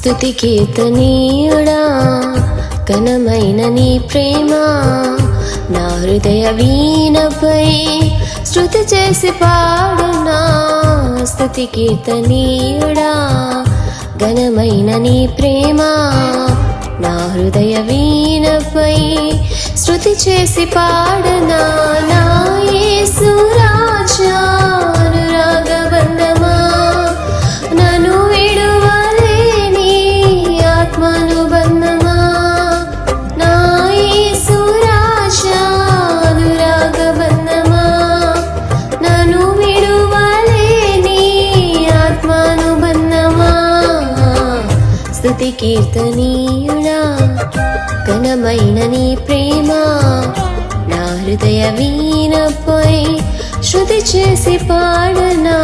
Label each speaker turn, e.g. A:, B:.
A: స్తుతి కీర్తనీయుడా ఘనమైన నీ ప్రేమ నా హృదయ వీణపై శృతి చేసి పాడునా. స్తుతి కీర్తనీయుడా ఘనమైన నీ ప్రేమ నా హృదయ వీణపై శృతి చేసి పాడునా. నా యేసు రాజా అనురాగబంధమా నన్ను విడువలేని ఆత్మానుబంధమా. నా యేసు రాజా అనురాగబంధమా నన్ను విడువలేని ఆత్మానుబంధమా. స్తుతి కీర్తనీయుడా ఘనమైన నీ ప్రేమ నా హృదయ వీణపై శృతి చేసి పాడనా.